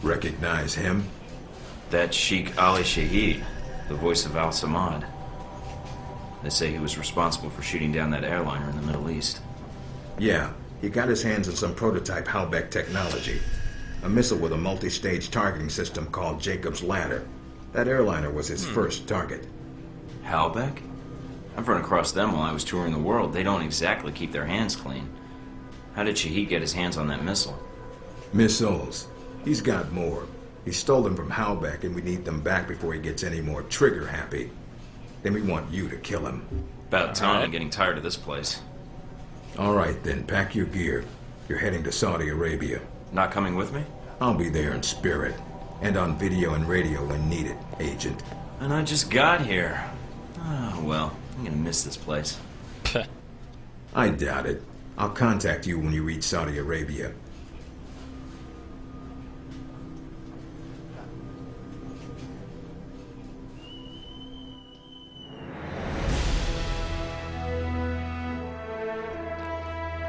Recognize him? That's Sheikh Ali Shahid, the voice of Al-Samad. They say he was responsible for shooting down that airliner in the Middle East. Yeah, he got his hands on some prototype Halbech technology. A missile with a multi-stage targeting system called Jacob's Ladder. That airliner was his first target. Halbech? I've run across them while I was touring the world. They don't exactly keep their hands clean. How did Shahid get his hands on that missile? Missiles. He's got more. He stole them from Halbech, and we need them back before he gets any more trigger-happy. Then we want you to kill him. About time. I'm getting tired of this place. All right, then. Pack your gear. You're heading to Saudi Arabia. Not coming with me? I'll be there in spirit. And on video and radio when needed, Agent. And I just got here. Oh, well, I'm gonna miss this place. I doubt it. I'll contact you when you reach Saudi Arabia.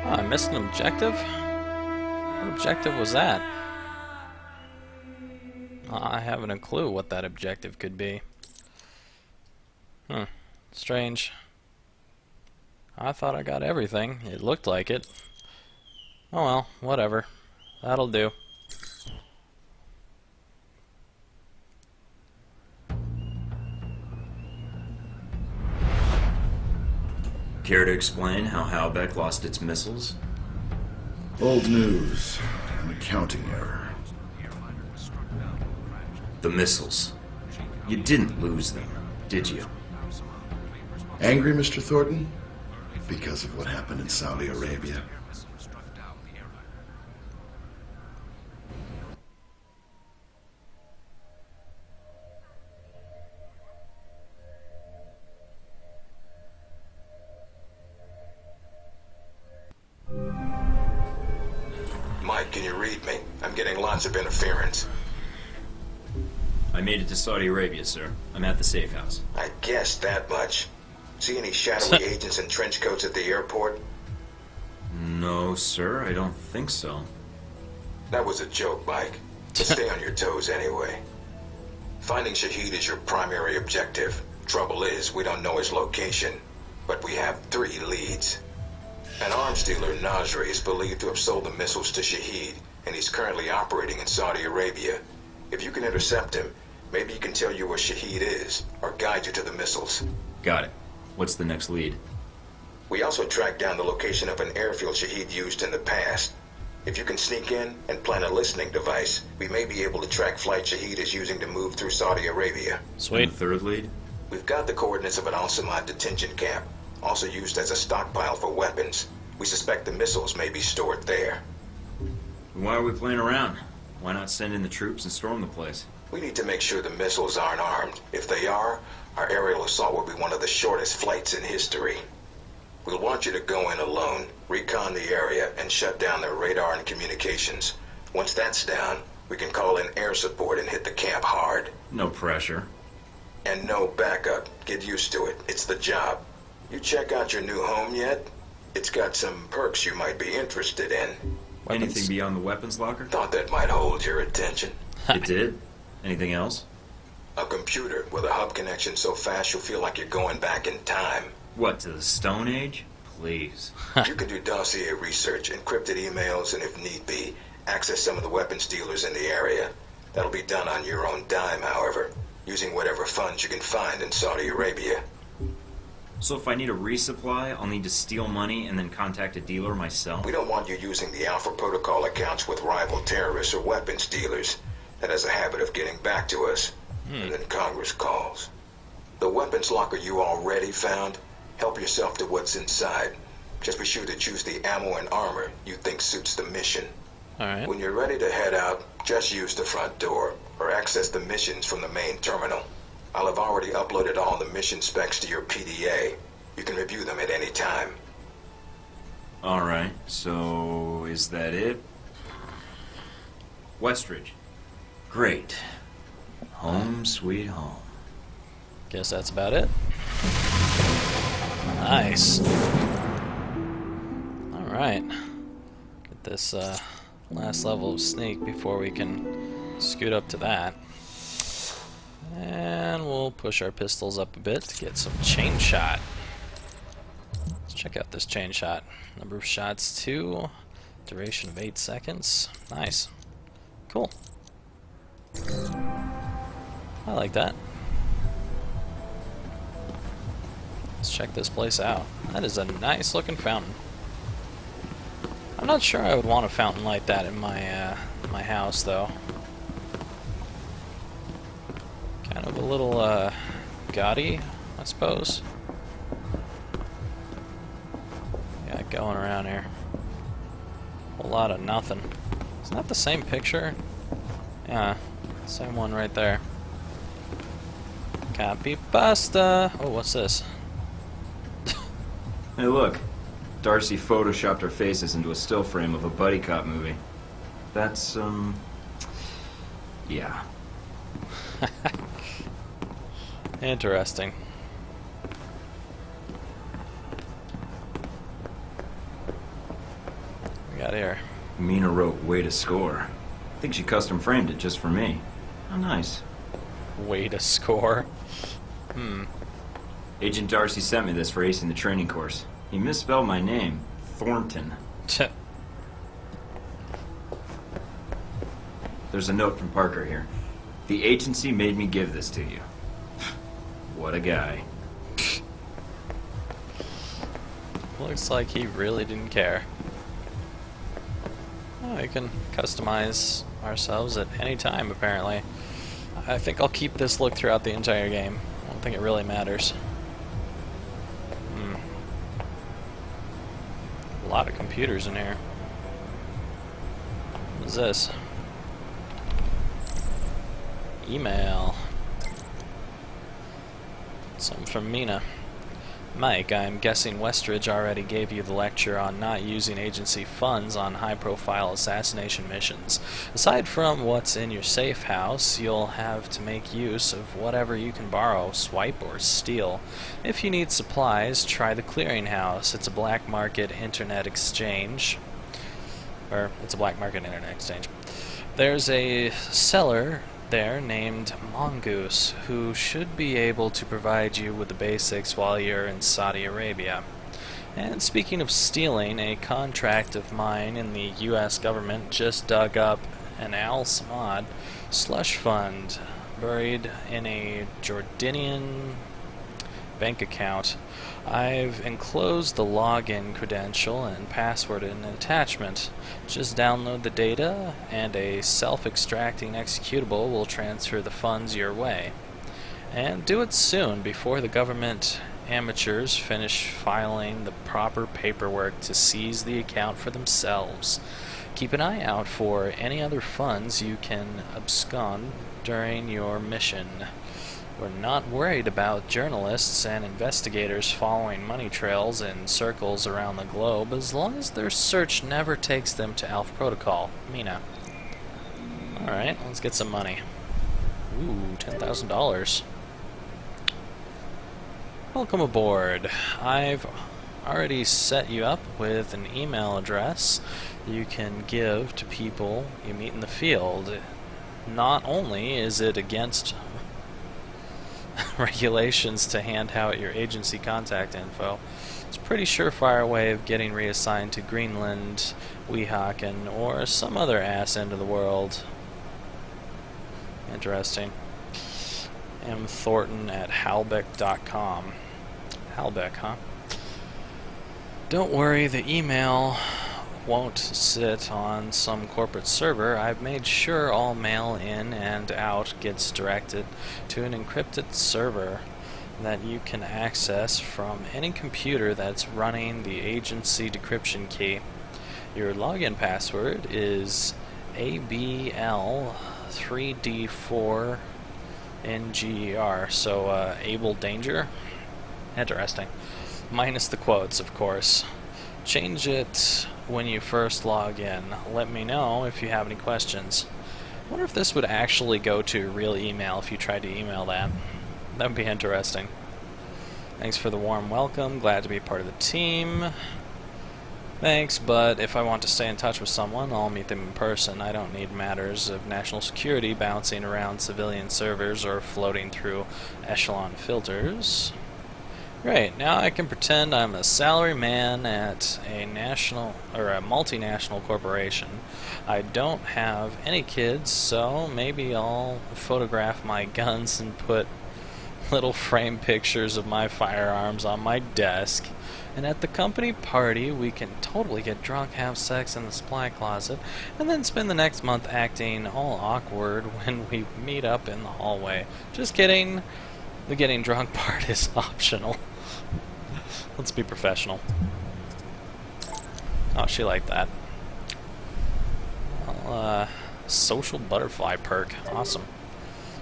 Oh, I missed an objective? What objective was that? I haven't a clue what that objective could be. Strange. I thought I got everything. It looked like it. Oh well, whatever. That'll do. Care to explain how Halbech lost its missiles? Old news. An accounting error. The missiles. You didn't lose them, did you? Angry, Mr. Thornton? Because of what happened in Saudi Arabia? Mike, can you read me? I'm getting lots of interference. I made it to Saudi Arabia, sir. I'm at the safe house. I guessed that much. See any shadowy agents in trench coats at the airport? No, sir, I don't think so. That was a joke, Mike. But stay on your toes anyway. Finding Shahid is your primary objective. Trouble is, we don't know his location, but we have 3 leads. An arms dealer, Nasri, is believed to have sold the missiles to Shahid, and he's currently operating in Saudi Arabia. If you can intercept him, maybe he can tell you where Shahid is, or guide you to the missiles. Got it. What's the next lead? We also tracked down the location of an airfield Shahid used in the past. If you can sneak in and plant a listening device, we may be able to track flight Shahid is using to move through Saudi Arabia. Sweet. And the third lead? We've got the coordinates of an Al-Samad detention camp, also used as a stockpile for weapons. We suspect the missiles may be stored there. Why are we playing around? Why not send in the troops and storm the place? We need to make sure the missiles aren't armed. If they are, our aerial assault will be one of the shortest flights in history. We'll want you to go in alone, recon the area, and shut down their radar and communications. Once that's down, we can call in air support and hit the camp hard. No pressure. And no backup. Get used to it. It's the job. You check out your new home yet? It's got some perks you might be interested in. Weapons. Anything beyond the weapons locker? Thought that might hold your attention. It did. Anything else? A computer with a hub connection so fast you'll feel like you're going back in time. What, to the Stone Age? Please. You can do dossier research, encrypted emails, and if need be, access some of the weapons dealers in the area. That'll be done on your own dime, however, using whatever funds you can find in Saudi Arabia. So if I need a resupply, I'll need to steal money and then contact a dealer myself? We don't want you using the Alpha Protocol accounts with rival terrorists or weapons dealers. That has a habit of getting back to us, and then Congress calls. The weapons locker you already found, help yourself to what's inside. Just be sure to choose the ammo and armor you think suits the mission. Alright. When you're ready to head out, just use the front door, or access the missions from the main terminal. I'll have already uploaded all the mission specs to your PDA. You can review them at any time. Alright, so is that it? Westridge. Great. Home sweet home. Guess that's about it. Nice. Alright. Get this last level of sneak before we can Scoot up to that. And we'll push our pistols up a bit to get some chain shot. Let's check out this chain shot. Number of shots 2, duration of 8 seconds. Nice. Cool. I like that. Let's check this place out. That is a nice looking fountain. I'm not sure I would want a fountain like that in my house though. Kind of a little gaudy, I suppose. Got going around here. A whole lot of nothing. Isn't that the same picture? Yeah, same one right there. Copy pasta. Oh, what's this? Hey, look. Darcy photoshopped our faces into a still frame of a buddy cop movie. That's, yeah. Interesting. What we got here? Mina wrote, "Way to score." I think she custom framed it just for me. How nice. Way to score. Agent Darcy sent me this for acing the training course. He misspelled my name, Thornton. There's a note from Parker here. The agency made me give this to you. What a guy. Looks like he really didn't care. Oh, we can customize ourselves at any time, apparently. I think I'll keep this look throughout the entire game. I don't think it really matters. A lot of computers in here. What is this? Email. Something from Mina. Mike, I'm guessing Westridge already gave you the lecture on not using agency funds on high-profile assassination missions. Aside from what's in your safe house, you'll have to make use of whatever you can borrow, swipe, or steal. If you need supplies, try the Clearinghouse. It's a black market internet exchange. There's a seller there named Mongoose, who should be able to provide you with the basics while you're in Saudi Arabia. And speaking of stealing, a contract of mine in the US government just dug up an Al Samad slush fund buried in a Jordanian bank account. I've enclosed the login credential and password in an attachment. Just download the data, and a self-extracting executable will transfer the funds your way. And do it soon, before the government amateurs finish filing the proper paperwork to seize the account for themselves. Keep an eye out for any other funds you can abscond during your mission. We're not worried about journalists and investigators following money trails in circles around the globe, as long as their search never takes them to Alpha Protocol. Mina. Alright, let's get some money. Ooh, $10,000. Welcome aboard. I've already set you up with an email address you can give to people you meet in the field. Not only is it against regulations to hand out your agency contact info, it's a pretty surefire way of getting reassigned to Greenland, Weehawken, or some other ass end of the world. Interesting. M. Thornton at halbeck.com. Halbeck, huh? Don't worry, the email won't sit on some corporate server. I've made sure all mail in and out gets directed to an encrypted server that you can access from any computer that's running the agency decryption key. Your login password is ABL3D4NGER, so Able Danger. Interesting. Minus the quotes, of course. Change it when you first log in. Let me know if you have any questions. I wonder if this would actually go to real email if you tried to email that. That would be interesting. Thanks for the warm welcome. Glad to be part of the team. Thanks, but if I want to stay in touch with someone, I'll meet them in person. I don't need matters of national security bouncing around civilian servers or floating through echelon filters. Great, now I can pretend I'm a salary man at a national or a multinational corporation. I don't have any kids, so maybe I'll photograph my guns and put little frame pictures of my firearms on my desk. And at the company party, we can totally get drunk, have sex in the supply closet, and then spend the next month acting all awkward when we meet up in the hallway. Just kidding. The getting drunk part is optional. Let's be professional. Oh, she liked that. Well, social butterfly perk. Awesome.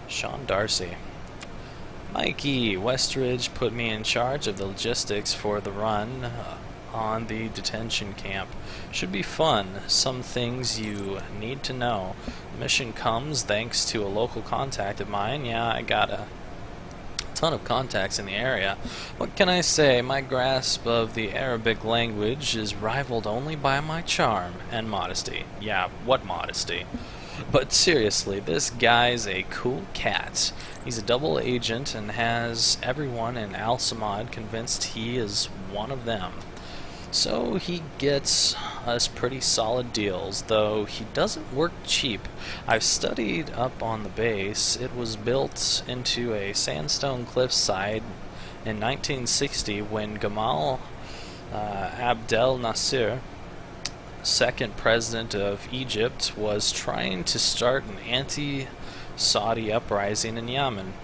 Sean Darcy. Mikey Westridge put me in charge of the logistics for the run on the detention camp. Should be fun. Some things you need to know. The mission comes thanks to a local contact of mine. Yeah, I got a ton of contacts in the area. What can I say? My grasp of the Arabic language is rivaled only by my charm and modesty. Yeah, what modesty? But seriously, this guy's a cool cat. He's a double agent and has everyone in Al Samad convinced he is one of them. So he gets us pretty solid deals, though he doesn't work cheap. I've studied up on the base. It was built into a sandstone cliffside in 1960 when Gamal Abdel Nasser, second president of Egypt, was trying to start an anti-Saudi uprising in Yemen.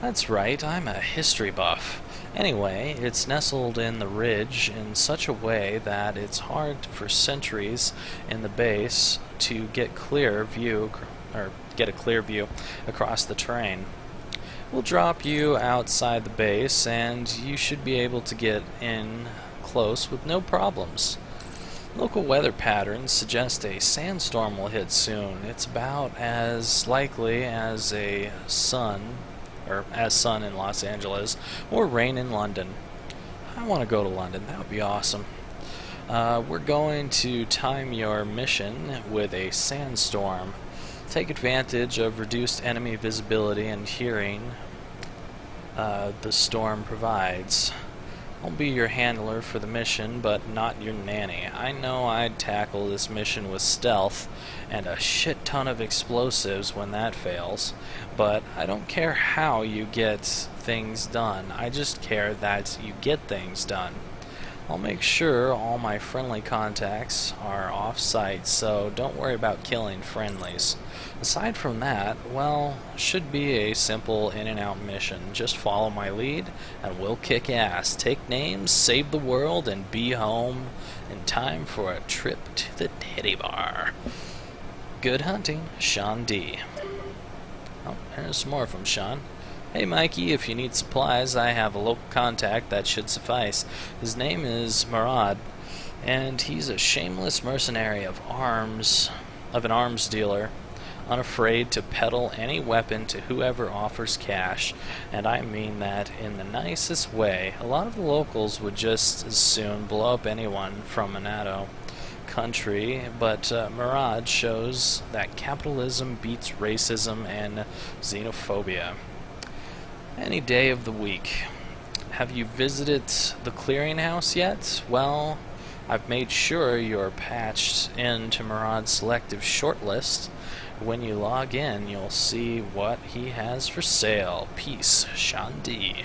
That's right, I'm a history buff. Anyway, it's nestled in the ridge in such a way that it's hard for sentries in the base to get a clear view across the terrain. We'll drop you outside the base, and you should be able to get in close with no problems. Local weather patterns suggest a sandstorm will hit soon. It's about as likely as sun in Los Angeles or rain in London. I want to go to London. That would be awesome. We're going to time your mission with a sandstorm. Take advantage of reduced enemy visibility and hearing the storm provides. I'll be your handler for the mission, but not your nanny. I know I'd tackle this mission with stealth and a shit ton of explosives when that fails, but I don't care how you get things done. I just care that you get things done. I'll make sure all my friendly contacts are off-site, so don't worry about killing friendlies. Aside from that, well, should be a simple in-and-out mission. Just follow my lead, and we'll kick ass. Take names, save the world, and be home in time for a trip to the titty bar. Good hunting, Sean D. Oh, there's some more from Sean. Hey Mikey, if you need supplies, I have a local contact that should suffice. His name is Murad, and he's a shameless mercenary of an arms dealer, unafraid to peddle any weapon to whoever offers cash, and I mean that in the nicest way. A lot of the locals would just as soon blow up anyone from a NATO country, but Murad shows that capitalism beats racism and xenophobia. Any day of the week. Have you visited the clearinghouse yet? Well, I've made sure you're patched into Murad's selective shortlist. When you log in, you'll see what he has for sale. Peace, Sean D.